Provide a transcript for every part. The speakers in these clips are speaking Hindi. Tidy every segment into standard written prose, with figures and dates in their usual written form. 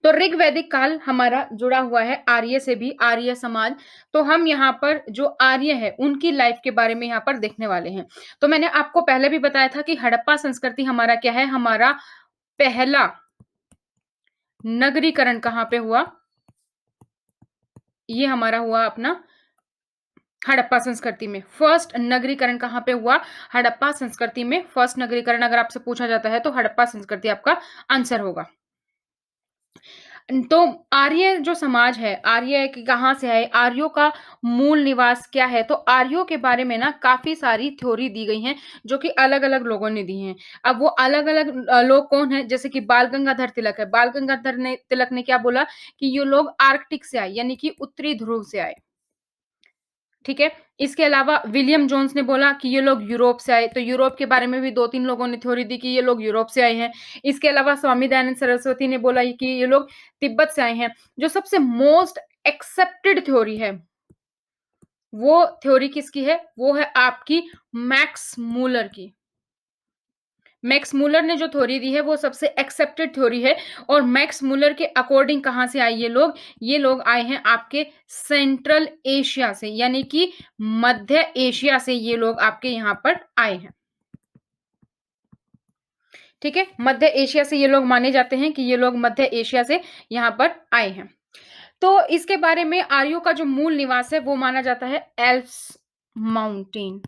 तो ऋग वैदिक काल हमारा जुड़ा हुआ है आर्य से भी, आर्य समाज। तो हम यहाँ पर जो आर्य है उनकी लाइफ के बारे में यहाँ पर देखने वाले हैं। तो मैंने आपको पहले भी बताया था कि हड़प्पा संस्कृति हमारा क्या है, हमारा पहला नगरीकरण कहाँ पे हुआ, ये हमारा हुआ अपना हड़प्पा संस्कृति में। फर्स्ट नगरीकरण कहाँ पे हुआ, हड़प्पा संस्कृति में फर्स्ट नगरीकरण अगर आपसे पूछा जाता है तो हड़प्पा संस्कृति आपका आंसर होगा। तो आर्य जो समाज है, आर्य कि कहाँ से है, आर्यों का मूल निवास क्या है, तो आर्यों के बारे में ना काफ़ी सारी थ्योरी दी गई हैं, जो कि अलग-अलग लोगों ने दी हैं। अब वो अलग-अलग लोग कौन हैं, जैसे कि बाल गंगाधर तिलक है। बाल गंगाधर ने तिलक ने क्या बोला कि ये लोग आर्कटिक से आए, यानी कि उत्तरी ध्रुव से आए। ठीक है? इसके अलावा विलियम जोन्स ने बोला कि ये लोग यूरोप से आए, तो यूरोप के बारे में भी 2-3 लोगों ने थ्योरी दी कि ये लोग यूरोप से आए हैं। इसके अलावा स्वामी दयानंद सरस्वती ने बोला कि ये लोग तिब्बत से आए हैं। जो सबसे मोस्ट एक्सेप्टेड थ्योरी है, वो थ्योरी किसकी है? वो है आपकी मैक्स मूलर की। मैक्स मूलर ने जो थ्योरी दी है वो सबसे एक्सेप्टेड थ्योरी है और मैक्स मूलर के अकॉर्डिंग कहाँ से आए ये लोग? ये लोग आए हैं आपके सेंट्रल एशिया से, यानी कि मध्य एशिया से ये लोग आपके यहाँ पर आए हैं। ठीक है? मध्य एशिया से ये लोग माने जाते हैं कि ये लोग मध्य एशिया से यहाँ पर आए हैं। तो इसके बारे में आर्यों का जो मूल निवास है वो माना जाता है एल्प्स माउंटेन।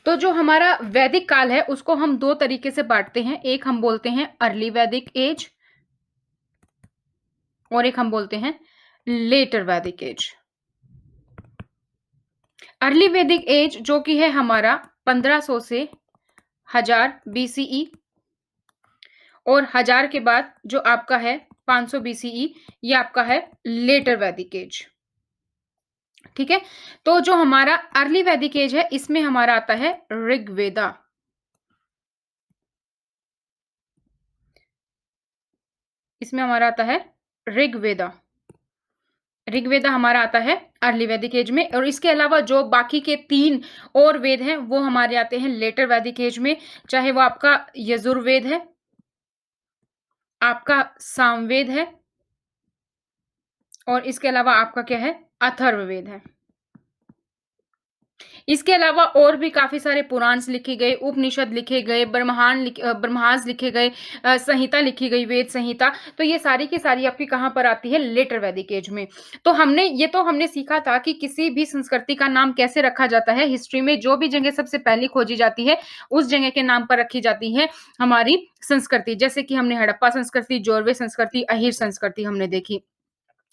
तो जो हमारा वैदिक काल है उसको हम 2 तरीके से बाँटते हैं। एक हम बोलते हैं अर्ली वैदिक एज और एक हम बोलते हैं लेटर वैदिक एज। अर्ली वैदिक एज जो कि है हमारा 1500 से 1000 बीसीई और 1000 के बाद जो आपका है 500 बीसीई, ये आपका है लेटर वैदिक एज। ठीक है? तो जो हमारा अर्ली वैदिक एज है इसमें हमारा आता है ऋग्वेदा। इसमें हमारा आता है ऋग्वेदा। ऋग्वेदा हमारा आता है अर्ली वैदिक एज में और इसके अलावा जो बाकी के 3 और वेद हैं वो हमारे आते हैं लेटर वैदिक एज में, चाहे वो आपका यजुर्वेद है, आपका सामवेद है और इसके अलावा आपका क्या है अथर्ववेद है। इसके अलावा और भी काफ़ी सारे पुराण लिखे गए, उपनिषद लिखे गए, ब्रह्मास लिखे गए, संहिता लिखी गई, वेद संहिता। तो ये सारी की सारी आपकी कहाँ पर आती है? लेटर वैदिक एज में। तो हमने सीखा था कि किसी भी संस्कृति का नाम कैसे रखा जाता है। हिस्ट्री में जो भी जगह सबसे पहले खोजी जाती है, उस जगह के नाम पर रखी जाती है हमारी संस्कृति। जैसे कि हमने हड़प्पा संस्कृति, जोरवे संस्कृति, अहीर संस्कृति हमने देखी।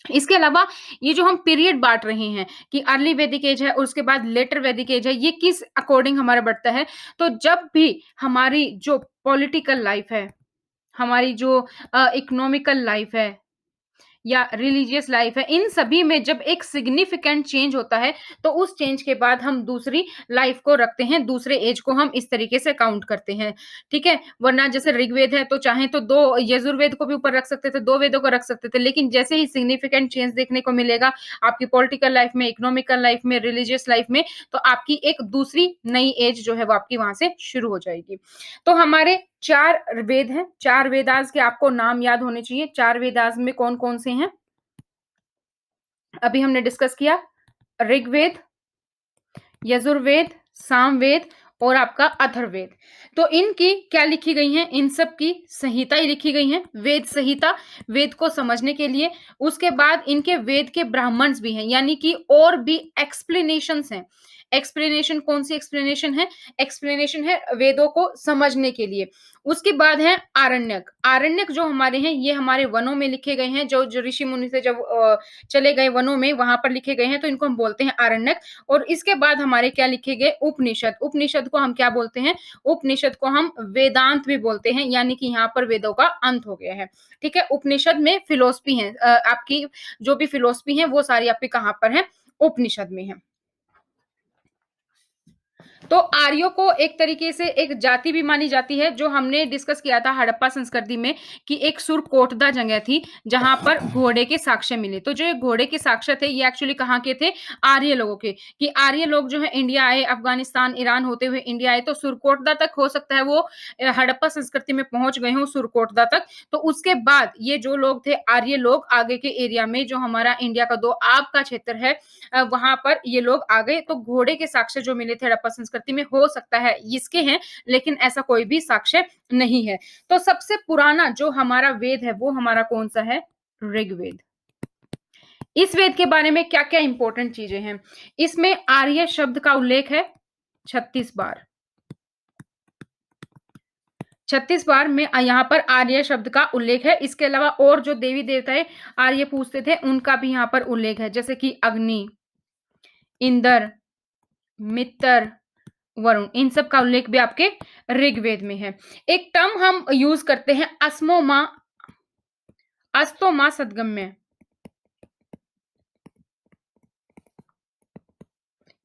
इसके अलावा ये जो हम पीरियड बाँट रहे हैं कि अर्ली वैदिक एज है और उसके बाद लेटर वैदिक एज है, ये किस अकॉर्डिंग हमारा बढ़ता है? तो जब भी हमारी जो पॉलिटिकल लाइफ़ है, हमारी जो इकोनॉमिकल लाइफ़ है या रिलीजियस लाइफ है, इन सभी में जब एक सिग्निफिकेंट चेंज होता है, तो उस चेंज के बाद हम दूसरी लाइफ को रखते हैं, दूसरे एज को हम इस तरीके से काउंट करते हैं, ठीक है? वरना जैसे ऋग्वेद है, तो चाहे तो 2 यजुर्वेद को भी ऊपर रख सकते थे, 2 वेदों को रख सकते थे, लेकिन जैसे ही सिग्निफिकेंट चेंज देखने को मिलेगा, आपकी पॉलिटिकल लाइफ में, इकोनॉमिकल लाइफ में, रिलीजियस लाइफ में, तो आपकी एक दूसरी नई एज जो है वो आपकी वहाँ से शुरू हो जाएगी। तो हमारे 4 वेद हैं, 4 वेदास के आपको नाम याद होने चाहिए। 4 वेदास में कौन-कौन से हैं? अभी हमने डिस्कस किया ऋग्वेद, यजुर्वेद, सामवेद और आपका अथर्ववेद। तो इनकी क्या लिखी गई हैं? इन सब की संहिताएँ लिखी गई हैं, वेद संहिता, वेद को समझने के लिए। उसके बाद इनके वेद के ब्राह्मण्स भी हैं, यानी कि और भी एक्सप्लेनेशंस हैं। एक्सप्लेनेशन कौन-सी एक्सप्लेनेशन है? एक्सप्लेनेशन है वेदों को समझने के लिए। उसके बाद है आरण्यक। आरण्यक जो हमारे हैं, ये हमारे वनों में लिखे गए हैं, जो ऋषि-मुनि से जब चले गए वनों में, वहाँ पर लिखे गए हैं, तो इनको हम बोलते हैं आरण्यक। और इसके बाद हमारे क्या लिखे गए? उपनिषद। उपनिषद को हम क्या बोलते हैं? उपनिषद को हम वेदांत भी बोलते हैं, यानी कि यहाँ पर वेदों का अंत हो गया है। ठीक है? उपनिषद में फिलॉसफी है, आपकी जो भी फिलॉसफी है वो सारी आपकी कहाँ पर है? उपनिषद में है। तो आर्यों को एक तरीके से एक जाति भी मानी जाती है, जो हमने डिस्कस किया था हड़प्पा संस्कृति में कि एक सुरकोटदा जगह थी, जहाँ पर घोड़े के साक्ष्य मिले। तो जो ये घोड़े के साक्ष्य थे, ये एक्चुअली कहाँ के थे? आर्य लोगों के, कि आर्य लोग जो है इंडिया आए, अफ़गानिस्तान, ईरान होते हुए इंडिया आए, तो सुरकोटदा तक हो सकता है वो हड़प्पा संस्कृति में पहुँच गए हों सुरकोटदा तक। तो उसके बाद ये जो लोग थे आर्य लोग आगे के एरिया में जो हमारा इंडिया का दोआब का क्षेत्र है वहाँ पर ये लोग आ गए। तो घोड़े के साक्ष्य जो मिले थे हड़प्पा संस्कृति में हो सकता है इसके हैं, लेकिन ऐसा कोई भी साक्ष्य नहीं है। तो सबसे पुराना जो हमारा वेद है वो हमारा कौन-सा है? ऋग्वेद। इस वेद के बारे में क्या-क्या इंपॉर्टेंट चीज़ें हैं? इसमें आर्य शब्द का उल्लेख है 36 बार। 36 बार में यहाँ पर आर्य शब्द का उल्लेख है। इसके अलावा और जो देवी-देवताएँ आर्य पूजते थे, उनका भी यहाँ पर उल्लेख है, जैसे कि अग्नि, इंद्र, मित्र, वरुण, इन सब का उल्लेख भी आपके ऋग्वेद में है। एक टर्म हम यूज़ करते हैं अस्मो माँ, अस्तो माँ सद्गम्य।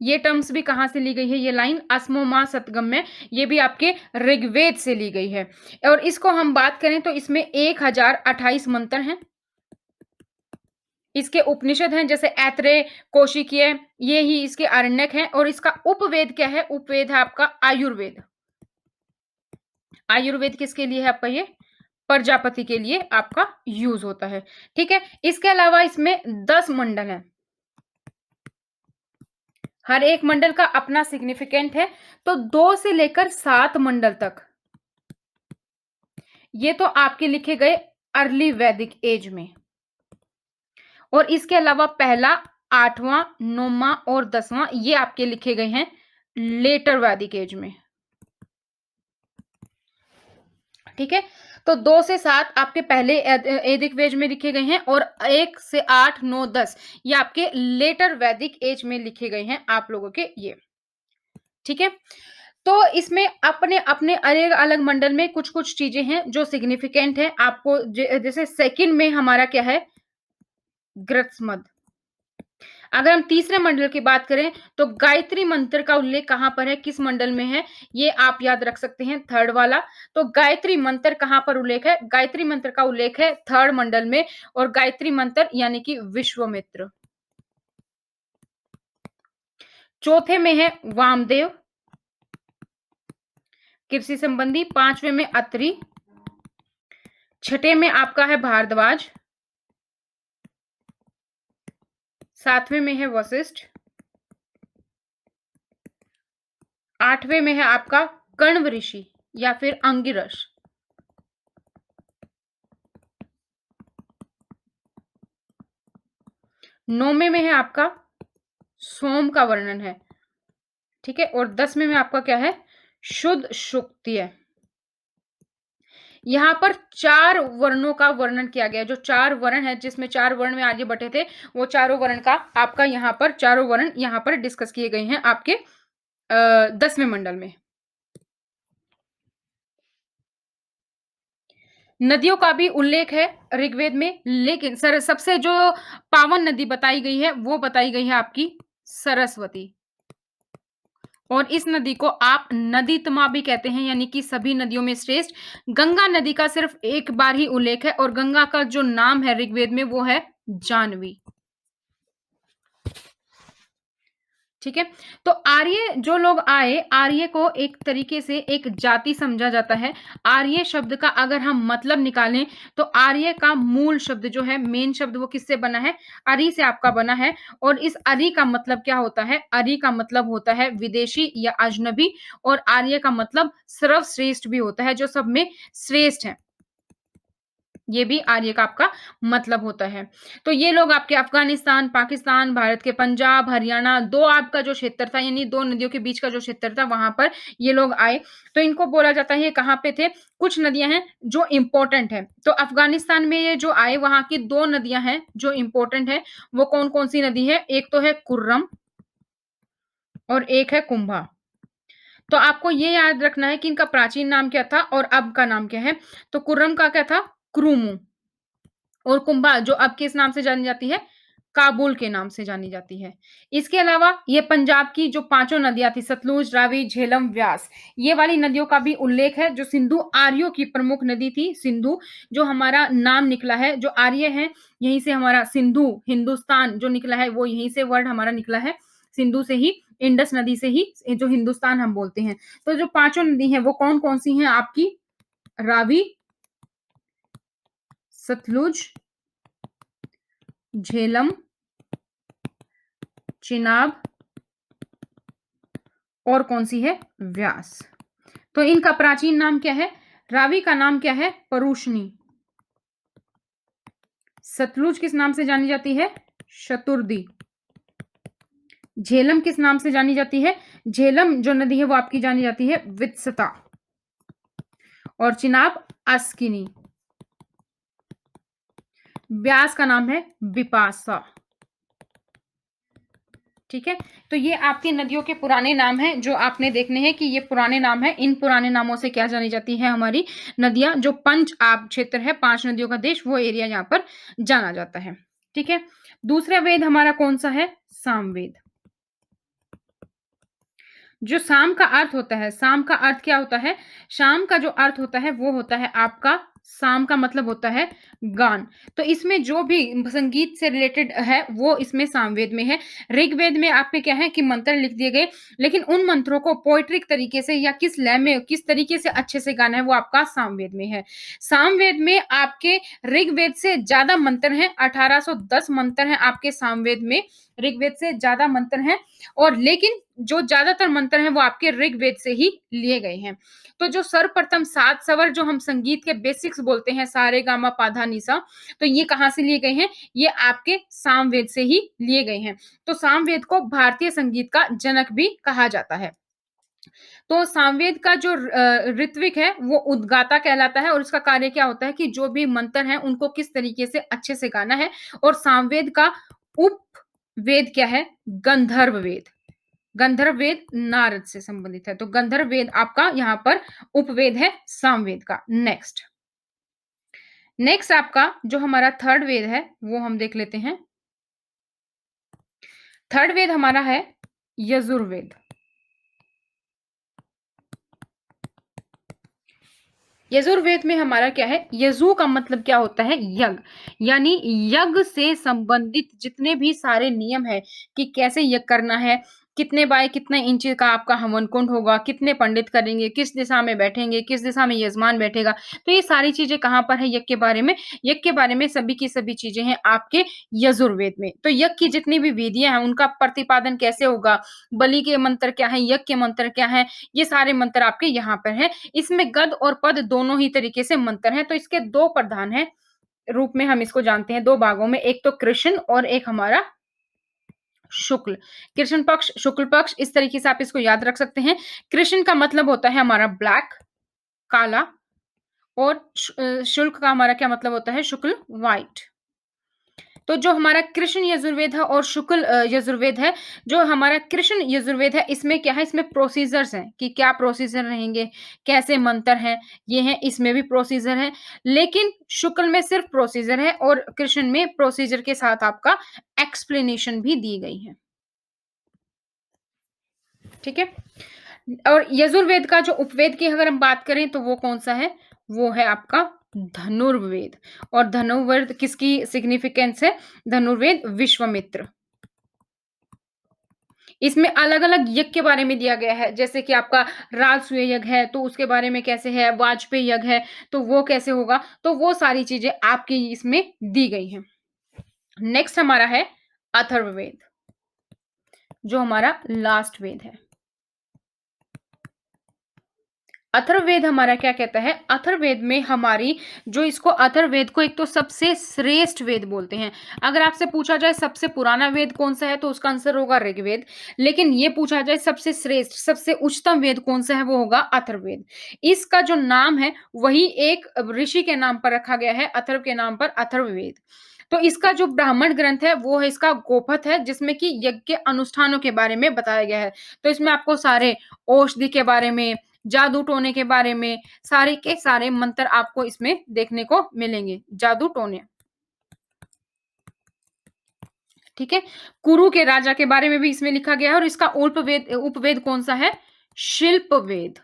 ये टर्म्स भी कहाँ से ली गई है? ये लाइन अस्मो माँ सद्गम्य, ये भी आपके ऋग्वेद से ली गई है। और इसको हम बात करें तो इसमें 1028 मंत्र हैं। इसके उपनिषद हैं जैसे ऐत्रेय, कौशिकीय, ये ही इसके आरण्यक हैं। और इसका उपवेद क्या है? उपवेद है आपका आयुर्वेद। आयुर्वेद किसके लिए है आपका ये? प्रजापति के लिए आपका यूज़ होता है, ठीक है? इसके अलावा इसमें 10 मंडल हैं। हर एक मंडल का अपना सिग्निफिकेंट है, तो 2 से लेकर 7 मंडल तक ये तो आपके लिखे गए अर्ली वैदिक एज में। और इसके अलावा पहला, 8वां, 9वां और 10वां ये आपके लिखे गए हैं लेटर वैदिक एज में। ठीक है? तो 2 से 7 आपके पहले वैदिक एज में लिखे गए हैं और 1 से 8, 9, 10 ये आपके लेटर वैदिक एज में लिखे गए हैं आप लोगों के ये। ठीक है? तो इसमें अपने-अपने अलग-अलग मंडल में कुछ-कुछ चीज़ें हैं जो सिग्निफिकेंट हैं। आपको जैसे सेकंड में हमारा क्या है? ग्रत्समद। अगर हम तीसरे मंडल की बात करें तो गायत्री मंत्र का उल्लेख कहाँ पर है, किस मंडल में है? ये आप याद रख सकते हैं थर्ड वाला। तो गायत्री मंत्र कहाँ पर उल्लेख है? गायत्री मंत्र का उल्लेख है थर्ड मंडल में और गायत्री मंत्र यानी कि विश्वामित्र। चौथे में है वामदेव, कृषि संबंधी। 5वें में अत्रि, छठे में आपका है भारद्वाज, 7वें में है वशिष्ठ, 8वें में है आपका कण्व ऋषि या फिर अंगिरस। 9वें में है आपका सोम का वर्णन है। ठीक है? और 10वें में आपका क्या है? शुद्ध शुक्तीय। यहाँ पर 4 वर्णों का वर्णन किया गया है। जो 4 वर्ण हैं, जिसमें 4 वर्ण में आगे बटे थे, वो चारों वर्ण का आपका यहाँ पर चारों वर्ण यहाँ पर डिस्कस किए गए हैं आपके 10वें मंडल में। नदियों का भी उल्लेख है ऋग्वेद में, लेकिन सबसे जो पावन नदी बताई गई है, वो बताई गई है आपकी सरस्वती। और इस नदी को आप नदीतमा भी कहते हैं, यानी कि सभी नदियों में श्रेष्ठ। गंगा नदी का सिर्फ एक बार ही उल्लेख है और गंगा का जो नाम है ऋग्वेद में वो है जानवी। ठीक है? तो आर्य जो लोग आए, आर्य को एक तरीके से एक जाति समझा जाता है। आर्य शब्द का अगर हम मतलब निकालें तो आर्य का मूल शब्द जो है, मेन शब्द वो किससे बना है? अरि से आपका बना है। और इस अरि का मतलब क्या होता है? अरि का मतलब होता है विदेशी या अजनबी। और आर्य का मतलब सर्वश्रेष्ठ भी होता है, जो सब में श्रेष्ठ है। ये भी आर्य का आपका मतलब होता है। तो ये लोग आपके अफ़गानिस्तान, पाकिस्तान, भारत के पंजाब, हरियाणा 2 आपका जो क्षेत्र था, यानी 2 नदियों के बीच का जो क्षेत्र था, वहाँ पर ये लोग आए। तो इनको बोला जाता है ये कहाँ पे थे? कुछ नदियाँ हैं जो इम्पोर्टेंट हैं। तो अफ़गानिस्तान में ये जो आए, वहाँ की 2 नदियाँ हैं जो इम्पोर्टेंट हैं। वो कौन-कौन सी नदी है? एक तो है कुर्रम और एक है कुंभा। तो आपको ये याद रखना है कि इनका प्राचीन नाम क्या था और अब का नाम क्या है। तो कुर्रम का क्या था? क्रुमु। और कुंभा जो अब किस नाम से जानी जाती है? काबुल के नाम से जानी जाती है। इसके अलावा ये पंजाब की जो पाँचों नदियाँ थी सतलुज, रावी, झेलम, व्यास, ये वाली नदियों का भी उल्लेख है। जो सिंधु आर्यों की प्रमुख नदी थी, सिंधु जो हमारा नाम निकला है, जो आर्य हैं, यहीं से हमारा सिंधु, हिंदुस्तान जो निकला है वो यहीं से वर्ड हमारा निकला है। सिंधु से ही, इंडस नदी से ही जो हिंदुस्तान हम बोलते हैं। तो जो पाँचों नदी हैं वो कौन-कौन सी हैं आपकी? रावी, सतलुज, झेलम, चिनाब और कौन-सी है? व्यास। तो इनका प्राचीन नाम क्या है? रावी का नाम क्या है? परूशनी। सतलुज किस नाम से जानी जाती है? शतुर्दी। झेलम किस नाम से जानी जाती है? झेलम जो नदी है वो आपकी जानी जाती है वित्सता। और चिनाब अस्किनी। व्यास का नाम है बिपाशा। ठीक है, तो ये आपकी नदियों के पुराने नाम हैं जो आपने देखने हैं कि ये पुराने नाम हैं। इन पुराने नामों से क्या जानी जाती है हमारी नदियां? जो पंच आप क्षेत्र है, 5 नदियों का देश, वो एरिया यहाँ पर जाना जाता है। ठीक है, दूसरा वेद हमारा कौन सा है? सामवेद। जो साम का अर्थ होता है, साम का अर्थ क्या होता है? शाम का जो अर्थ होता है वो होता है आपका, साम का मतलब होता है गान। तो इसमें जो भी संगीत से रिलेटेड है वो इसमें सामवेद में है। ऋग्वेद में आपके क्या है कि मंत्र लिख दिए गए, लेकिन उन मंत्रों को पोएट्रिक तरीके से या किस लय में किस तरीके से अच्छे से गाना है वो आपका सामवेद में है। सामवेद में आपके ऋग्वेद से ज्यादा मंत्र हैं, 1810 मंत्र हैं आपके सामवेद में, ऋग्वेद से ज्यादा मंत्र हैं। और लेकिन जो ज्यादातर मंत्र हैं वो आपके ऋग्वेद से ही लिए गए हैं। तो जो सर्वप्रथम 7 स्वर जो हम संगीत के बेसिक्स बोलते हैं, सा रे गा मा पा धा नी सा, तो ये कहाँ से लिए गए हैं? ये आपके सामवेद से ही लिए गए हैं। तो सामवेद को भारतीय संगीत का जनक भी कहा जाता है। तो सामवेद का जो ऋत्विक है वो उद्गाता कहलाता है, और इसका कार्य क्या होता है कि जो भी मंत्र हैं उनको किस तरीके से अच्छे से गाना है। और सामवेद का उपवेद क्या है? गंधर्व वेद। गंधर्व वेद नारद से संबंधित है, तो गंधर्व वेद आपका यहाँ पर उपवेद है सामवेद का। नेक्स्ट आपका जो हमारा थर्ड वेद है वो हम देख लेते हैं। थर्ड वेद हमारा है यजुर्वेद। यजुर्वेद में हमारा क्या है? यजु का मतलब क्या होता है? यज्ञ। यानी यज्ञ से संबंधित जितने भी सारे नियम है कि कैसे यज्ञ करना है, कितने बाय कितने इंच का आपका हवन कुंड होगा, कितने पंडित करेंगे, किस दिशा में बैठेंगे, किस दिशा में यजमान बैठेगा, तो ये सारी चीजें कहाँ पर है? यज्ञ के बारे में। यज्ञ के बारे में सभी की सभी चीजें हैं आपके यजुर्वेद में। तो यज्ञ की जितनी भी विधियां हैं उनका प्रतिपादन कैसे होगा, बलि के मंत्र क्या है, यज्ञ के मंत्र क्या है, ये सारे मंत्र आपके यहाँ पर हैं। इसमें गद और पद दोनों ही तरीके से मंत्र हैं। तो इसके 2 प्रधान हैं, रूप में हम इसको जानते हैं 2 भागों में, एक तो कृष्ण और एक हमारा शुक्ल। कृष्ण पक्ष, शुक्ल पक्ष, इस तरीके से आप इसको याद रख सकते हैं। कृष्ण का मतलब होता है हमारा ब्लैक, काला, और शुक्ल का हमारा क्या मतलब होता है? शुक्ल, व्हाइट। तो जो हमारा कृष्ण यजुर्वेद है और शुक्ल यजुर्वेद है, जो हमारा कृष्ण यजुर्वेद है इसमें क्या है? इसमें प्रोसीजर्स हैं कि क्या प्रोसीजर रहेंगे, कैसे मंत्र हैं, ये हैं, इसमें भी प्रोसीजर है। लेकिन शुक्ल में सिर्फ प्रोसीजर है और कृष्ण में प्रोसीजर के साथ आपका एक्सप्लेनेशन भी दी गई है। ठीक है, और यजुर्वेद का जो उपवेद की अगर हम बात करें तो वो कौन सा है? वो है आपका धनुर्वेद। और धनुर्वेद किसकी सिग्निफिकेंस है? धनुर्वेद विश्वामित्र। इसमें अलग-अलग यज्ञ के बारे में दिया गया है, जैसे कि आपका राजसूय यज्ञ है तो उसके बारे में कैसे है, वाजपेयी यज्ञ है तो वो कैसे होगा, तो वो सारी चीजें आपकी इसमें दी गई हैं। नेक्स्ट हमारा है अथर्ववेद, जो हमारा लास्ट वेद है। अथर्ववेद हमारा क्या कहता है? अथर्ववेद में हमारी जो इसको अथर्ववेद को एक तो सबसे श्रेष्ठ वेद बोलते हैं। अगर आपसे पूछा जाए सबसे पुराना वेद कौन सा है तो उसका आंसर होगा ऋग्वेद। लेकिन ये पूछा जाए सबसे श्रेष्ठ, सबसे उच्चतम वेद कौन सा है, वो होगा अथर्ववेद। इसका जो नाम है वही एक ऋषि के नाम पर रखा गया है, अथर्व के नाम पर अथर्ववेद। तो इसका जो ब्राह्मण ग्रंथ है वो है इसका गोपथ है, जिसमें कि यज्ञ के अनुष्ठानों के बारे में बताया गया है। तो इसमें आपको सारे औषधि के बारे में, जादू टोने के बारे में, सारे के सारे मंत्र आपको इसमें देखने को मिलेंगे। जादू टोने, ठीक है? कुरु के राजा के बारे में भी इसमें लिखा गया है और इसका उपवेद कौन-सा है? शिल्पवेद।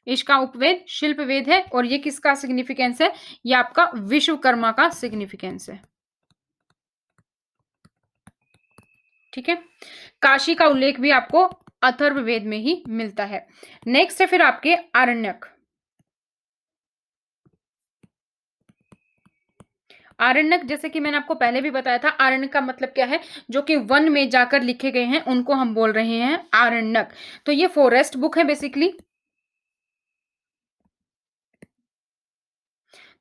इसका उपवेद शिल्पवेद है और ये किसका सिग्निफिकेंस है? ये आपका विश्वकर्मा का सिग्निफिकेंस है। ठीक है? काशी का उल्लेख भी आपको अथर्ववेद में ही मिलता है। नेक्स्ट है फिर आपके आरण्यक। आरण्यक जैसे कि मैंने आपको पहले भी बताया था, आरण्य का मतलब क्या है? जो कि वन में जाकर लिखे गए हैं, उनको हम बोल रहे हैं आरण्यक। तो ये फॉरेस्ट बुक है बेसिकली।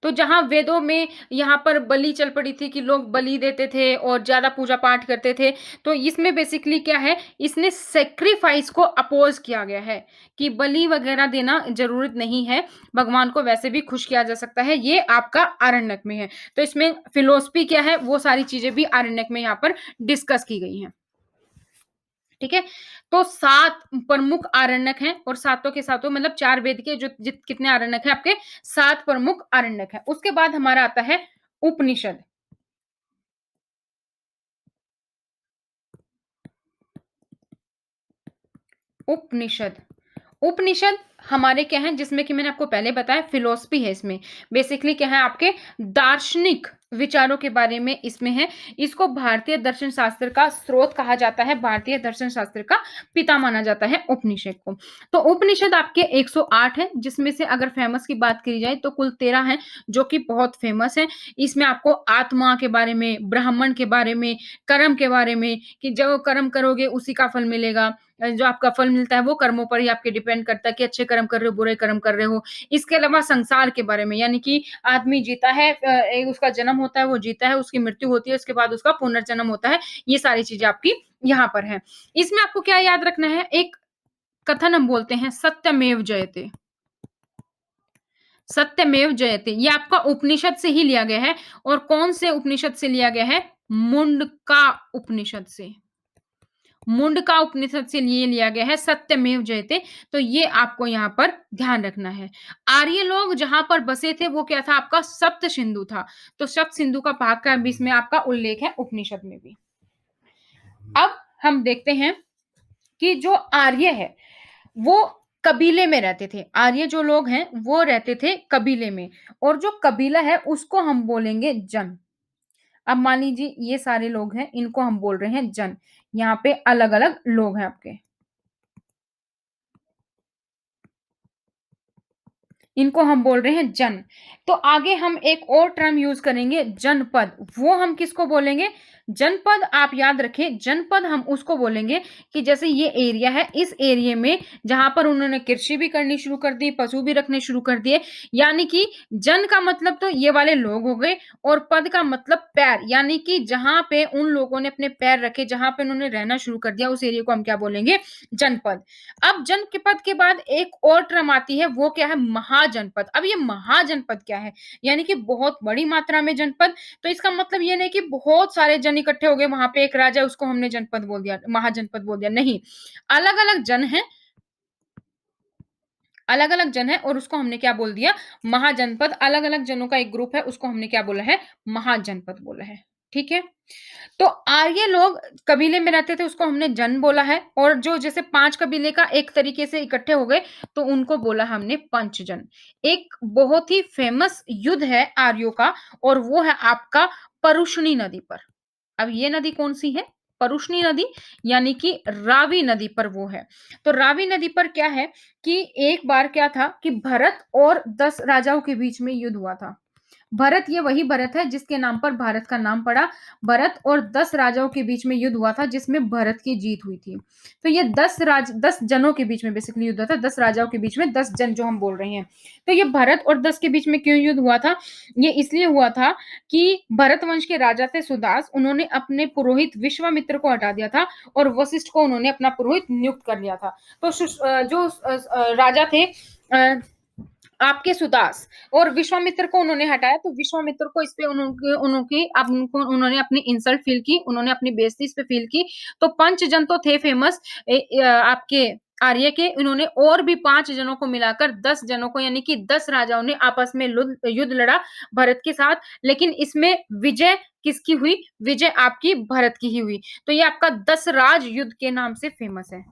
तो जहाँ वेदों में यहाँ पर बलि चल पड़ी थी कि लोग बलि देते थे और ज़्यादा पूजा-पाठ करते थे। तो इसमें बेसिकली क्या है, इसने सैक्रिफाइस को अपोज़ किया गया है कि बलि वगैरह देना ज़रूरत नहीं है, भगवान को वैसे भी खुश किया जा सकता है, ये आपका आरण्यक में है। तो इसमें फिलॉसफी क्या है, वो सारी चीज़ें भी आरण्यक में यहाँ पर डिस्कस की गई हैं। ठीक है? तो 7 प्रमुख आरण्यक हैं और सातों के सातों मतलब 4 वेद के जो जित कितने आरण्यक हैं आपके 7 प्रमुख आरण्यक हैं। उसके बाद हमारा आता है उपनिषद। उपनिषद। उपनिषद हमारे क्या हैं जिसमें कि मैंने आपको पहले बताया फिलॉसफी है इसमें। बेसिकली क्या है आपके दार्शनिक विचारों के बारे में इसमें है। इसको भारतीय दर्शन शास्त्र का स्रोत कहा जाता है, भारतीय दर्शन शास्त्र का पिता माना जाता है उपनिषद को। तो उपनिषद आपके 108 हैं जिसमें से अगर फेमस की बात करी जाए तो कुल 13 हैं जो कि बहुत फेमस हैं। इसमें आपको आत्मा के बारे में, ब्राह्मण के बारे में, कर्म के बारे में कि जो कर्म करोगे उसी का फल मिलेगा। जो आपका फल मिलता है वो कर्मों पर ही आपके डिपेंड करता है कि अच्छे कर्म कर रहे हो, बुरे कर्म कर रहे हो। इसके अलावा संसार के बारे में यानी कि आदमी जीता है एक उसका जन्म होता है, वो जीता है, उसकी मृत्यु होती है, उसके बाद उसका पुनर्जन्म होता है। ये सारी चीज़ें आपकी यहाँ पर हैं। इसमें आपको क्या याद रखना है, एक कथन हम बोलते हैं सत्यमेव जयते। सत्यमेव जयते ये आपका उपनिषद से ही लिया गया है और कौन से उपनिषद से लिया गया है? मुंडका उपनिषद से। मुंडका उपनिषद से लिए लिया गया है सत्यमेव जयते। तो ये आपको यहाँ पर ध्यान रखना है। आर्य लोग जहाँ पर बसे थे वो क्या था आपका सप्त सिंधु था। तो सप्त सिंधु का भाग का भी इसमें आपका उल्लेख है उपनिषद में भी। अब हम देखते हैं कि जो आर्य है वो कबीले में रहते थे। आर्य जो लोग हैं वो रहते थे कबीले में और जो कबीला है उसको हम बोलेंगे जन। अब मान लीजिए ये सारे लोग हैं इनको हम बोल रहे हैं जन। यहाँ पे अलग-अलग लोग हैं आपके। इनको हम बोल रहे हैं जन। तो आगे हम एक और टर्म यूज़ करेंगे जनपद। वो हम किसको बोलेंगे? जनपद आप याद रखें, जनपद हम उसको बोलेंगे कि जैसे ये एरिया है, इस एरिये में जहाँ पर उन्होंने कृषि भी करनी शुरू कर दी, पशु भी रखने शुरू कर दिए, यानी कि जन का मतलब तो ये वाले लोग हो गए और पद का मतलब पैर, यानी कि जहाँ पे उन लोगों ने अपने पैर रखे, जहाँ पे उन्होंने रहना शुरू कर दिया, उस एरिया को हम क्या बोलेंगे? जनपद। अब जन के पद के बाद एक और टर्म आती है वो क्या है महाजनपद। अब ये महाजनपद क्या है? यानी कि बहुत बड़ी मात्रा में जनपद। तो इसका मतलब ये नहीं कि बहुत सारे जन इकट्ठे हो गए वहां पे एक राजा उसको हमने जनपद बोल दिया महाजनपद बोल दिया नहीं। अलग-अलग जन हैं अलग-अलग जन है और उसको हमने क्या बोल दिया महाजनपद। अलग-अलग जनों का एक ग्रुप है उसको हमने क्या बोला है महाजनपद बोला है। ठीक है? तो आर्य लोग कबीले में रहते थे उसको हमने जन बोला है और जो जैसे 5 कबीले का एक तरीके से इकट्ठे हो गए तो उनको बोला हमने पंचजन। एक बहुत ही फेमस युद्ध है आर्यों का और वो है आपका परुष्णी नदी पर। अब ये नदी कौन-सी है? परुष्णी नदी यानी कि रावी नदी पर वो है। तो रावी नदी पर क्या है कि एक बार क्या था कि भरत और 10 राजाओं के बीच में युद्ध हुआ था। भरत ये वही भरत है जिसके नाम पर भारत का नाम पड़ा। भरत और 10 राजाओं के बीच में युद्ध हुआ था जिसमें भरत की जीत हुई थी। तो ये 10 जनों के बीच में बेसिकली युद्ध हुआ था। 10 राजाओं के बीच में 10 जन जो हम बोल रहे हैं। तो ये भरत और 10 के बीच में क्यों युद्ध हुआ था? ये इसलिए हुआ था कि भरत वंश के राजा थे सुदास, उन्होंने अपने पुरोहित विश्वामित्र को हटा दिया था और वशिष्ठ को उन्होंने अपना पुरोहित नियुक्त कर लिया था। तो जो राजा थे आपके सुदास और विश्वामित्र को उन्होंने हटाया तो विश्वामित्र को इस पे उन्होंने अपनी इंसल्ट फील की, उन्होंने अपनी बेइज्जती इस पे फील की। तो पंचजन तो थे फेमस आपके आर्य के, इन्होंने और भी 5 जनों को मिलाकर 10 जनों को यानी कि 10 राजाओं ने आपस में युद्ध लड़ा भरत के साथ, लेकिन इसमें विजय किसकी हुई? विजय आपकी भरत की ही हुई। तो ये आपका 10 राज युद्ध के नाम से फेमस है।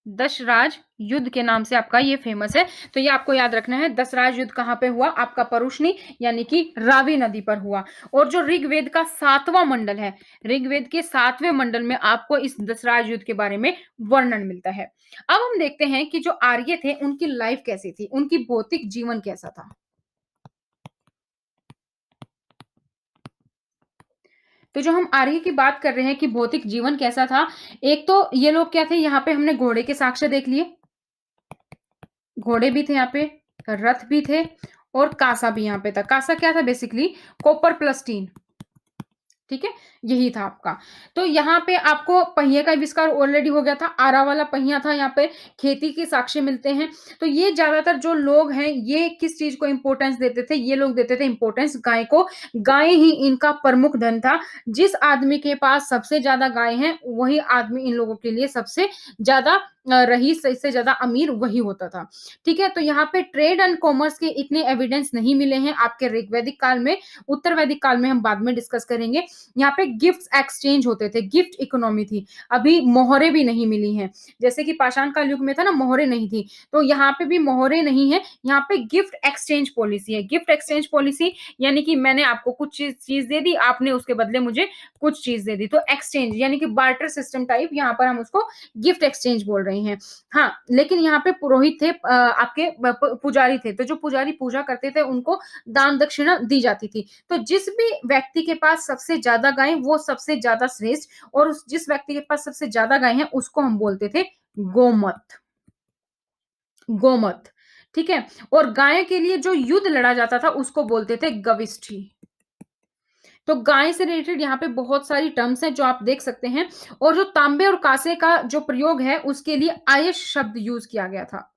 दशराज युद्ध के नाम से आपका ये फेमस है। तो ये आपको याद रखना है। दशराज युद्ध कहाँ पे हुआ? आपका परुष्णी यानी कि रावी नदी पर हुआ। और जो ऋग्वेद का 7वां मंडल है, ऋग्वेद के 7वें मंडल में आपको इस दशराज युद्ध के बारे में वर्णन मिलता है। अब हम देखते हैं कि जो आर्य थे उनकी लाइफ कैसी थी, उनकी भौतिक जीवन कैसा था। तो जो हम आर्य की बात कर रहे हैं कि भौतिक जीवन कैसा था, एक तो ये लोग क्या थे, यहाँ पे हमने घोड़े के साक्ष्य देख लिए, घोड़े भी थे यहाँ पे, रथ भी थे और कासा भी यहाँ पे था। कासा क्या था? Basically copper plus tin. ठीक है, यही था आपका। तो यहाँ पे आपको पहिए का आविष्कार ऑलरेडी हो गया था, आरा वाला पहिया था, यहाँ पे खेती के साक्ष्य मिलते हैं। तो ये ज्यादातर जो लोग हैं ये किस चीज को इंपॉर्टेंस देते थे? ये लोग देते थे इंपॉर्टेंस गाय को। गाय ही इनका प्रमुख धन था। जिस आदमी के पास सबसे ज्यादा गाय हैं वही आदमी इन लोगों के लिए सबसे ज्यादा रईस, इससे ज्यादा अमीर वही होता था। ठीक है, तो यहाँ पे ट्रेड एंड कॉमर्स के इतने एविडेंस नहीं मिले हैं आपके ऋग्वैदिक काल में। उत्तर वैदिक काल में हम बाद में डिस्कस करेंगे। यहाँ पे गिफ्ट एक्सचेंज होते थे, गिफ्ट इकोनॉमी थी। अभी मोहरे भी नहीं मिली हैं, जैसे कि पाषाण काल युग में था ना, मोहरे नहीं थी, तो यहाँ पे भी मोहरे नहीं है। यहाँ पे गिफ्ट एक्सचेंज पॉलिसी है। गिफ्ट एक्सचेंज पॉलिसी यानी कि मैंने आपको कुछ चीज दे दी, आपने उसके बदले मुझे कुछ चीज दे दी, तो एक्सचेंज यानी कि बार्टर सिस्टम टाइप, यहाँ पर हम उसको गिफ्ट एक्सचेंज बोल रहे हैं। हाँ, लेकिन यहाँ पे पुरोहित थे, आपके पुजारी थे, तो जो पुजारी पूजा करते थे उनको दान दक्षिणा दी जाती थी। तो जिस भी व्यक्ति के पास सबसे ज्यादा गाय वो सबसे ज्यादा श्रेष्ठ, और जिस व्यक्ति के पास सबसे ज्यादा गाय है उसको हम बोलते थे गोमत। गोमत, ठीक है। और गाय के लिए जो युद्ध लड़ा जाता था उसको बोलते थे गविष्ठी। तो गाय से रिलेटेड यहाँ पे बहुत सारी टर्म्स हैं जो आप देख सकते हैं। और जो तांबे और कांसे का जो प्रयोग है उसके लिए आयश शब्द यूज किया गया था।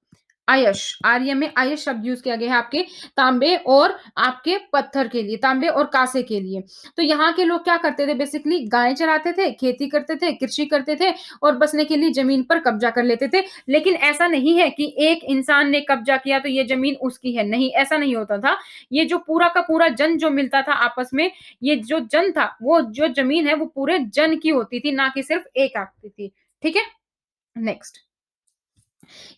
आयश, आर्य में आयश शब्द यूज किया गया है आपके तांबे और आपके पत्थर के लिए, तांबे और कांसे के लिए। तो यहाँ के लोग क्या करते थे? बेसिकली गाय चराते थे, खेती करते थे, कृषि करते थे और बसने के लिए जमीन पर कब्जा कर लेते थे। लेकिन ऐसा नहीं है कि एक इंसान ने कब्जा किया तो ये जमीन उसकी है, नहीं, ऐसा नहीं होता था। ये जो पूरा का पूरा जन जो मिलता था आपस में, ये जो जन था वो जो जमीन है वो पूरे जन की होती थी, ना कि सिर्फ एक आदमी थी। ठीक है, नेक्स्ट।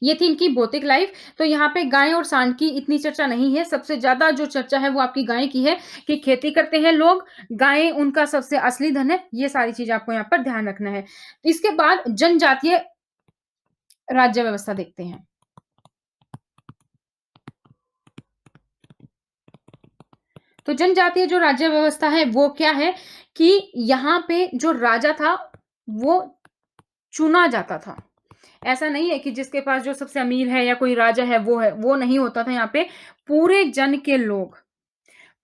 ये थी इनकी भौतिक लाइफ। तो यहाँ पे गाय और सांड की इतनी चर्चा नहीं है, सबसे ज्यादा जो चर्चा है वो आपकी गाय की है कि खेती करते हैं लोग, गाय उनका सबसे असली धन है। ये सारी चीज आपको यहाँ पर ध्यान रखना है। इसके बाद जनजातीय राज्य व्यवस्था देखते हैं। तो जनजातीय जो राज्य व्यवस्था है वो क्या है कि यहाँ पे जो राजा था वो चुना जाता था। ऐसा नहीं है कि जिसके पास जो सबसे अमीर है या कोई राजा है, वो नहीं होता था। यहाँ पे पूरे जन के लोग,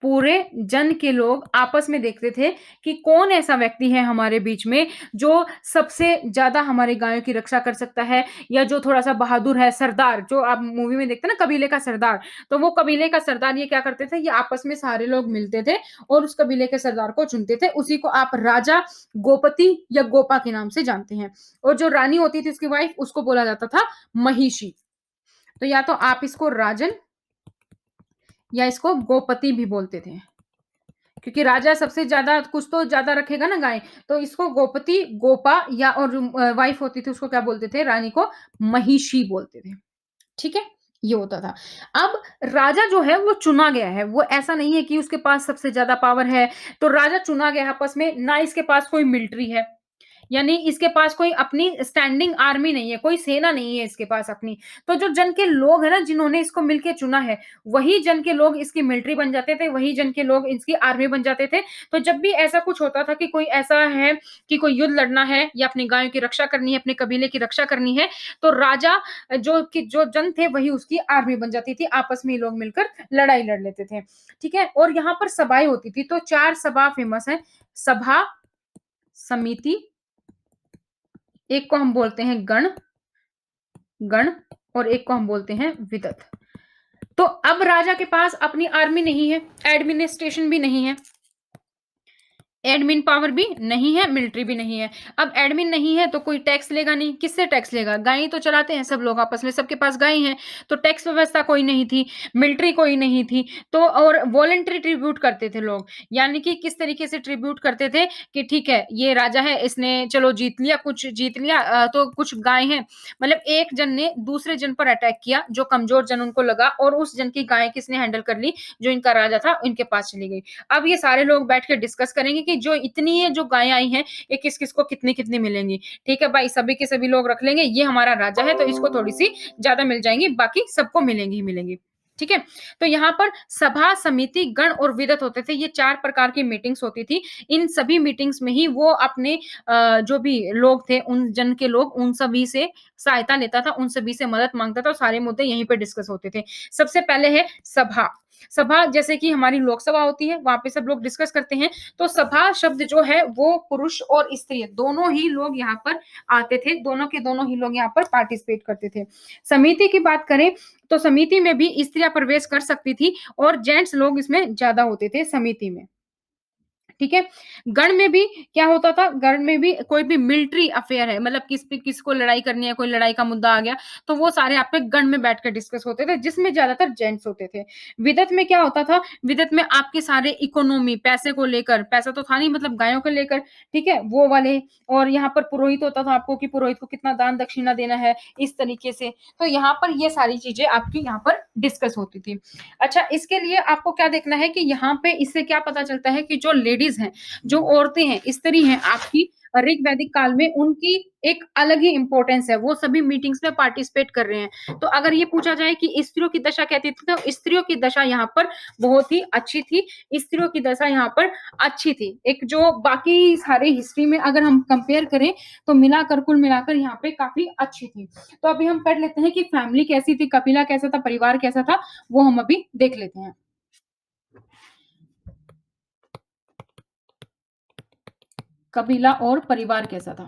पूरे जन के लोग आपस में देखते थे कि कौन ऐसा व्यक्ति है हमारे बीच में जो सबसे ज्यादा हमारे गायों की रक्षा कर सकता है, या जो थोड़ा सा बहादुर है, सरदार, जो आप मूवी में देखते हैं ना कबीले का सरदार। तो वो कबीले का सरदार ये क्या करते थे, ये आपस में सारे लोग मिलते थे और उस कबीले के सरदार को चुनते थे। उसी को आप राजा, गोपति या गोपा के नाम से जानते हैं। और जो रानी होती थी उसकी वाइफ, उसको बोला जाता था महिषी। तो या तो आप इसको राजन या इसको गोपति भी बोलते थे, क्योंकि राजा सबसे ज्यादा कुछ तो ज्यादा रखेगा ना गाय, तो इसको गोपति, गोपा, या और वाइफ होती थी उसको क्या बोलते थे? रानी को महिषी बोलते थे। ठीक है, ये होता था। अब राजा जो है वो चुना गया है, वो ऐसा नहीं है कि उसके पास सबसे ज्यादा पावर है। तो राजा चुना गया है आपस में, ना इसके पास कोई मिलिट्री है, यानी इसके पास कोई अपनी स्टैंडिंग आर्मी नहीं है, कोई सेना नहीं है इसके पास अपनी। तो जो जन के लोग हैं ना जिन्होंने इसको मिलके चुना है, वही जन के लोग इसकी मिलिट्री बन जाते थे, वही जन के लोग इसकी आर्मी बन जाते थे। तो जब भी ऐसा कुछ होता था कि कोई ऐसा है कि कोई युद्ध लड़ना है या अपनी गायों की रक्षा करनी है, अपने कबीले की रक्षा करनी है, तो राजा जो जन थे वही उसकी आर्मी बन जाती थी, आपस में लोग मिलकर लड़ाई लड़ लेते थे। ठीक है, और यहाँ पर सभाएं होती थी। तो 4 सभा फेमस है, सभा, समिति, एक को हम बोलते हैं गण, गण, और एक को हम बोलते हैं विदत। तो अब राजा के पास अपनी आर्मी नहीं है, एडमिनिस्ट्रेशन भी नहीं है, एडमिन पावर भी नहीं है, मिलिट्री भी नहीं है। अब एडमिन नहीं है तो कोई टैक्स लेगा नहीं, किससे टैक्स लेगा? गाय ही तो चलाते हैं सब लोग आपस में, सबके पास गाय हैं, तो टैक्स व्यवस्था कोई नहीं थी, मिलिट्री कोई नहीं थी, तो और वॉलंटरी ट्रिब्यूट करते थे लोग। यानी कि किस तरीके से ट्रिब्यूट करते थे कि ठीक है, ये राजा है, इसने चलो जीत लिया, कुछ जीत लिया तो कुछ गाय हैं, मतलब एक जन ने दूसरे जन पर अटैक किया, जो कमज़ोर जन उनको लगा और उस जन की गाय किसने हैंडल कर ली, जो इनका राजा था, इनके पास चली गई। अब ये सारे लोग बैठ के डिस्कस करेंगे कि जो इतनी ये जो गायें आई हैं, ये किस-किस को कितनी-कितनी मिलेंगी। ठीक है भाई, सभी के सभी लोग रख लेंगे, ये हमारा राजा है तो इसको थोड़ी-सी ज़्यादा मिल जाएँगी, बाकी सबको मिलेंगी ही मिलेंगी। ठीक है? तो यहाँ पर सभा, समिति, गण और विदत होते थे, ये 4 प्रकार की मीटिंग्स होती थी। इन सभी मीटिंग्स में ही वो अपने जो भी लोग थे, उन जन के लोग, उन सभी से सहायता लेता था, उन सभी से मदद माँगता था और सारे मुद्दे यहीं पे डिस्कस होते थे। सबसे पहले है सभा। सभा जैसे कि हमारी लोकसभा होती है, वहाँ पे सब लोग डिस्कस करते हैं, तो सभा शब्द जो है वो पुरुष और स्त्री दोनों ही लोग यहाँ पर आते थे, दोनों के दोनों ही लोग यहाँ पर पार्टिसिपेट करते थे। समिति की बात करें, तो समिति में भी स्त्रियाँ प्रवेश कर सकती थी और जेंट्स लोग इसमें ज़्यादा होते थे समिति में। ठीक है? गढ़ में भी क्या होता था, गढ़ में भी कोई भी मिलिट्री अफेयर है, मतलब किस पे किसको लड़ाई करनी है, कोई लड़ाई का मुद्दा आ गया, तो वो सारे आप पे गढ़ में बैठ के डिस्कस होते थे, जिसमें ज़्यादातर जेंट्स होते थे। विदत में क्या होता था, विदत में आपके सारे इकोनॉमी, पैसे को लेकर, पैसा तो था नहीं मतलब गायों को लेकर, ठीक है? वो वाले और यहाँ पर पुरोहित होता था आपको कि पुरोहित को कितना दान दक्षिणा देना है, इस तरीके से। तो यहाँ पर ये सारी चीज़ें आपकी यहाँ पर डिस्कस होती थी। अच्छा, इसके लिए आपको क्या देखना है कि यहाँ पे इससे क्या पता चलता है कि जो लेडीज़ हैं, जो औरतें हैं, स्त्री हैं आपकी ऋग वैदिक काल में उनकी एक अलग ही इम्पोर्टेंस है, वो सभी मीटिंग्स में पार्टिसिपेट कर रहे हैं। तो अगर ये पूछा जाए कि स्त्रियों की दशा कैसी थी, तो स्त्रियों की दशा यहाँ पर बहुत ही अच्छी थी, स्त्रियों की दशा यहाँ पर अच्छी थी। एक जो बाकी सारे हिस्ट्री में अगर हम कंपेयर करें, तो मिलाकर कुल मिलाकर यहाँ पे काफ़ी अच्छी थी। तो अभी हम पढ़ लेते हैं कि फैमिली कैसी थी, कबीला कैसा था, परिवार कैसा था, वो हम अभी देख लेते हैं। कबीला और परिवार कैसा था?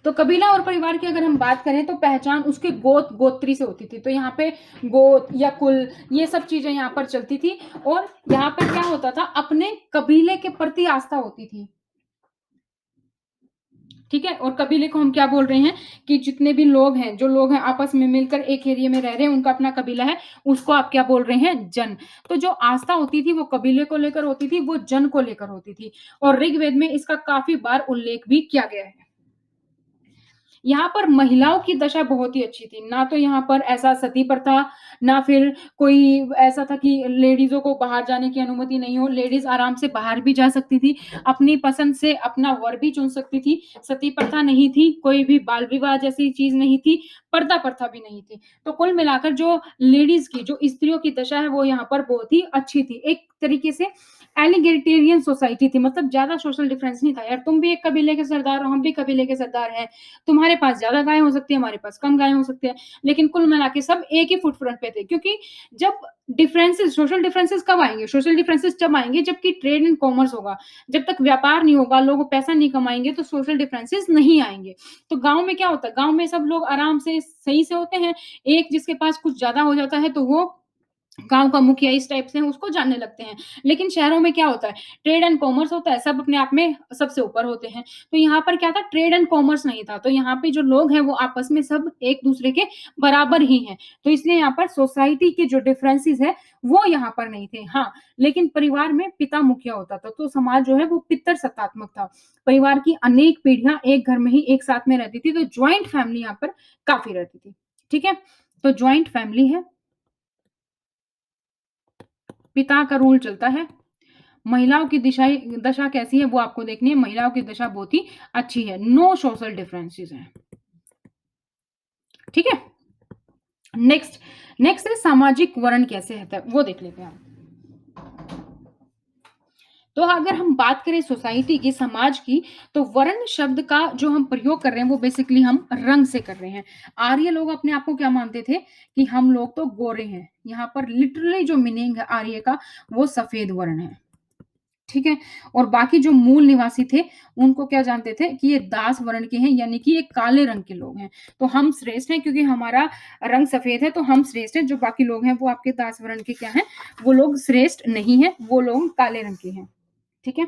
तो कबीला और परिवार की अगर हम बात करें तो पहचान उसके गोत गोत्री से होती थी। तो यहाँ पे गोत या कुल ये सब चीज़ें यहाँ पर चलती थी और यहाँ पर क्या होता था अपने कबीले के प्रति आस्था होती थी। ठीक है? और कबीले को हम क्या बोल रहे हैं कि जितने भी लोग हैं, जो लोग हैं आपस में मिलकर एक एरिया में रह रहे हैं, उनका अपना कबीला है, उसको आप क्या बोल रहे हैं? जन। तो जो आस्था होती थी वो कबीले को लेकर होती थी, वो जन को लेकर होती थी और ऋग्वेद में इसका काफ़ी बार उल्लेख भी किया गया है। यहाँ पर महिलाओं की दशा बहुत ही अच्छी थी। ना तो यहाँ पर ऐसा सती प्रथा, ना फिर कोई ऐसा था कि लेडीज़ों को बाहर जाने की अनुमति नहीं हो। लेडीज़ आराम से बाहर भी जा सकती थी, अपनी पसंद से अपना वर भी चुन सकती थी। सती प्रथा नहीं थी, कोई भी बाल विवाह जैसी चीज़ नहीं थी, पर्दा प्रथा भी नहीं थी। तो कुल मिलाकर जो लेडीज़ की, जो स्त्रियों की दशा है, वो यहाँ पर बहुत ही अच्छी थी। एक तरीके से एलिगेटरियन सोसाइटी थी, मतलब ज़्यादा सोशल डिफरेंस नहीं था। यार तुम भी एक कबीले के सरदार हो, हम भी कबीले के सरदार हैं। तुम्हारे पास ज़्यादा गायें हो सकती है, हमारे पास कम गायें हो सकती है, लेकिन कुल मिला के सब एक ही फुट फ्रंट पे थे क्योंकि जब डिफरेंसेस सोशल डिफरेंसेस कब आएँगे? सोशल डिफरेंसेस जब आएँगे जबकि ट्रेड एंड कॉमर्स होगा। जब तक व्यापार नहीं होगा, लोग पैसा नहीं कमाएँगे तो सोशल डिफरेंसेस नहीं आएँगे। तो गाँव में क्या होता है? गाँव में सब लोग आराम से सही से होते हैं। एक जिसके पास कुछ ज़्यादा हो जाता है तो वो गाँव का मुखिया इस टाइप से हैं, उसको जानने लगते हैं। लेकिन शहरों में क्या होता है, ट्रेड एंड कॉमर्स होता है, सब अपने आप में सबसे ऊपर होते हैं। तो यहाँ पर क्या था, ट्रेड एंड कॉमर्स नहीं था, तो यहाँ पे जो लोग हैं वो आपस में सब एक-दूसरे के बराबर ही हैं। तो इसलिए यहाँ पर सोसाइटी के जो डिफरेंसेस हैं, वो यहाँ पर नहीं थे। हाँ, लेकिन परिवार में पिता मुखिया होता था, तो समाज जो है वो पितृसत्तात्मक था। परिवार की अनेक पीढ़ियाँ एक घर में ही एक साथ में रहती थी, तो जॉइंट फैमिली यहाँ पर काफ़ी रहती थी। ठीक है? तो जॉइंट फैमिली है, पिता का रूल चलता है। महिलाओं की दशा कैसी है वो आपको देखनी है। महिलाओं की दशा बहुत ही अच्छी है। नो सोशल डिफरेंसेस हैं। ठीक है? नेक्स्ट नेक्स्ट है सामाजिक वर्ण कैसे है वो देख लेते हैं हम। तो अगर हम बात करें सोसाइटी की, समाज की, तो वर्ण शब्द का जो हम प्रयोग कर रहे हैं वो बेसिकली हम रंग से कर रहे हैं। आर्य लोग अपने आप को क्या मानते थे कि हम लोग तो गोरे हैं। यहाँ पर लिटरली जो मीनिंग है आर्य का वो सफेद वर्ण है। ठीक है? और बाकी जो मूल निवासी थे, उनको क्या जानते थे कि ये दास वर्ण के हैं, यानी कि ये काले रंग के लोग हैं। तो हम श्रेष्ठ हैं क्योंकि हमारा रंग सफ़ेद है, तो हम श्रेष्ठ हैं, जो बाकी लोग हैं वो आपके दास वर्ण के क्या हैं, वो लोग श्रेष्ठ नहीं हैं, वो लोग काले रंग के हैं। ठीक है?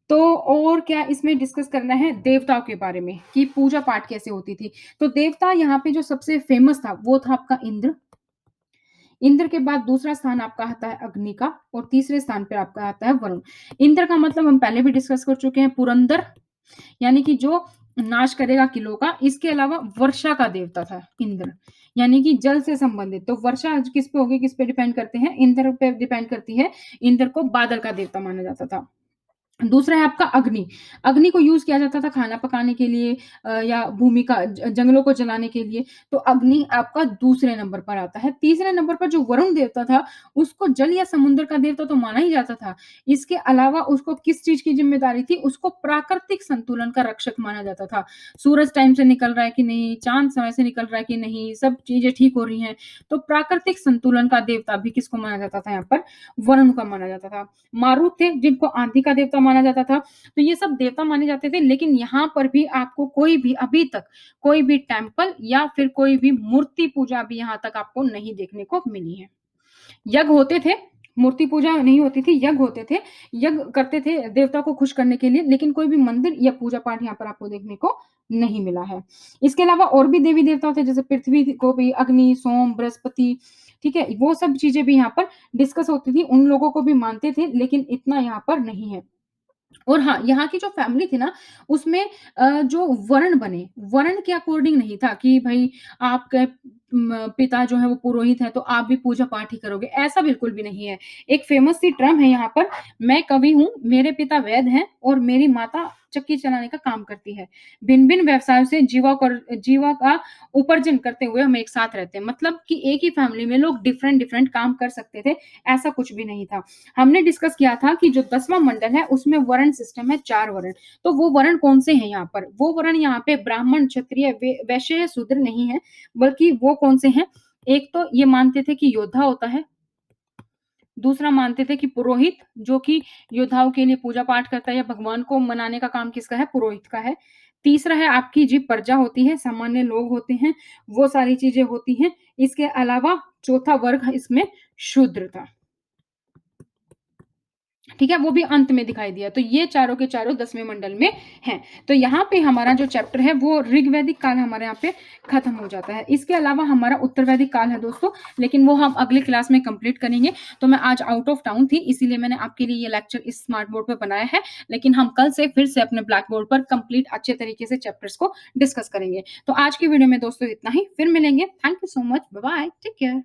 तो और क्या इसमें डिस्कस करना है देवताओं के बारे में कि पूजा-पाठ कैसे होती थी। तो देवता यहाँ पे जो सबसे फ़ेमस था, वो था आपका इंद्र। इंद्र के बाद दूसरा स्थान आपका आता है अग्नि का और तीसरे स्थान पे आपका आता है वरुण। इंद्र का मतलब हम पहले भी डिस्कस कर चुके हैं पुरंदर, यानी कि जो नाश करेगा किलों का। इसके अलावा वर्षा का देवता था इंद्र, यानी कि जल से संबंधित। तो वर्षा आज किस पे होगी, किस पे डिपेंड करते हैं? इंद्र पे डिपेंड करती है। इंद्र को बादल का देवता माना जाता था। दूसरा है आपका अग्नि। अग्नि को यूज़ किया जाता था खाना पकाने के लिए या भूमि का जंगलों को जलाने के लिए। तो अग्नि आपका दूसरे नंबर पर आता है। तीसरे नंबर पर जो वरुण देवता था, उसको जल या समुद्र का देवता तो माना ही जाता था। इसके अलावा उसको किस चीज़ की ज़िम्मेदारी थी? उसको प्राकृतिक संतुलन का रक्षक माना जाता था। सूरज टाइम से निकल रहा है कि नहीं, चाँद समय से निकल रहा है कि नहीं, सब चीज़ें ठीक हो रही हैं। तो प्राकृतिक संतुलन का देवता भी किसको माना जाता था यहाँ पर? वरुण का माना जाता था। मारुत थे जिनको आँधी का देवता माना जाता था। तो ये सब देवता माने जाते थे, लेकिन यहाँ पर भी आपको कोई भी अभी तक कोई भी टेम्पल या फिर कोई भी मूर्ति पूजा अभी यहाँ तक आपको नहीं देखने को मिली है। यज्ञ होते थे, मूर्ति पूजा नहीं होती थी, यज्ञ होते थे। यज्ञ करते थे देवता को खुश करने के लिए, लेकिन कोई भी मंदिर या पूजा-पाठ यहाँ पर आपको देखने को नहीं मिला है। इसके अलावा और भी देवी-देवता थे, जैसे पृथ्वी को भी अग्नि, सोम, बृहस्पति, ठीक है? वो सब चीज़ें भी यहाँ पर डिस्कस होती थी। उन लोगों को भी मानते थे, लेकिन इतना यहाँ पर नहीं है। और हाँ, यहाँ की जो फैमिली थी ना, उसमें जो वर्ण बने, वर्ण के अकॉर्डिंग नहीं था कि भई आपके पिता जो हैं वो पुरोहित हैं, तो आप भी पूजा-पाठ ही करोगे, ऐसा बिल्कुल भी नहीं है। एक फ़ेमस सी टर्म है यहाँ पर, मैं कवि हूँ, मेरे पिता वैद्य हैं और मेरी माता चक्की चलाने का काम करती है। भिन्न-भिन्न व्यवसायों से जीवा का उपार्जन करते हुए हम एक साथ रहते हैं। मतलब कि एक ही फैमिली में लोग डिफरेंट-डिफरेंट काम कर सकते थे, ऐसा कुछ भी नहीं था। हमने डिस्कस किया था कि जो 10वां मंडल है उसमें वर्ण सिस्टम है 4 वर्ण। तो वो वर्ण कौन-से हैं यहाँ पर? वो वर्ण यहाँ पे ब्राह्मण, क्षत्रिय, वैश्य, शूद्र नहीं है, बल्कि वो कौन-से हैं? एक तो ये मानते थे कि योद्धा होता है, दूसरा मानते थे कि पुरोहित जो कि योद्धाओं के लिए पूजा-पाठ करता है या भगवान को मनाने का काम किसका है? पुरोहित का है। तीसरा है आपकी जी प्रजा होती है, सामान्य लोग होते हैं, वो सारी चीज़ें होती हैं। इसके अलावा चौथा वर्ग इसमें शूद्र था। ठीक है? वो भी अंत में दिखाई दिया। तो ये चारों के चारों 10वें मंडल में हैं। तो यहाँ पे हमारा जो चैप्टर है वो ऋग्वैदिक काल हमारे यहाँ पे खत्म हो जाता है। इसके अलावा हमारा उत्तरवैदिक काल है दोस्तों, लेकिन वो हम अगली क्लास में कंप्लीट करेंगे। तो मैं आज आउट ऑफ टाउन थी, इसीलिए मैंने आपके लिए ये लेक्चर इस स्मार्ट बोर्ड पे बनाया है। लेकिन हम कल से फिर से अपने ब्लैक बोर्ड पर कंप्लीट अच्छे तरीके से चैप्टर्स को डिस्कस करेंगे। तो आज की वीडियो में दोस्तों इतना ही। फिर मिलेंगे। Thank you so much. Bye bye. Take care.